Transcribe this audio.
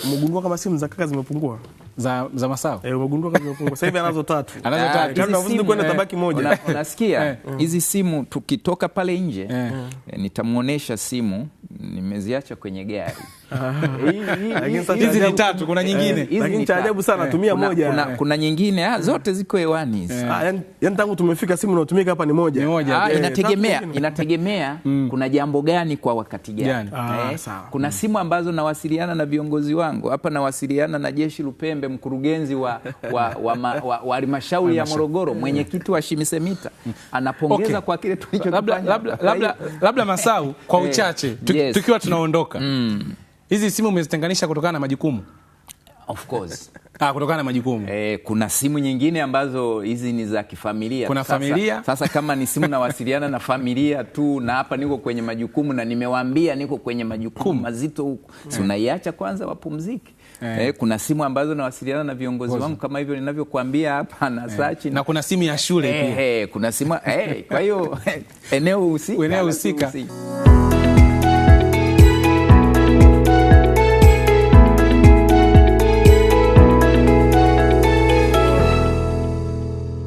Umegundua kama simu za kaka zimepungua? Za Masao? Umegundua kama zimepungua. Sasa hivi anazo 3. Anazo 3. Kama unavyozi kwenda tabaki moja. Unasikia? Hizi simu tukitoka pale nje, nitamuonesha simu nimeziacha kwenye gari. Hizi ni 3, kuna nyingine. Lakini cha ajabu sana tumia moja. Kuna nyingine, zote ziko hewani hizi. Yaani tangu tumefika simu inayotumika hapa ni moja. Inategemea kuna jambo gani kwa wakati gani. Kuna simu ambazo nawasiliana na viongozi wangu. Hapa nawasiliana na Jeshi Lupembe, mkurugenzi wa halmashauri ya Morogoro, mwenyekiti wa Shimisemita. Anapongeza kwa kile tulichokifanya. Labda Masau kwa uchache tukiwa tunaondoka. Hizi simu umezitenganisha kutokana na majukumu? Of course. Kutokana na majukumu. Kuna simu nyingine ambazo hizi ni za kifamilia. Kuna familia. Sasa kama ni simu nawasiliana na familia tu, na hapa niko kwenye majukumu na nimewaambia niko kwenye majukumu mazito huko, si unaiacha kwanza wapumzike. Kuna simu ambazo nawasiliana na viongozi wangu kama hivyo ninavyokuambia hapa na Sachi. Na kuna simu ya shule pia. Kuna simu kwa hiyo eneo husika.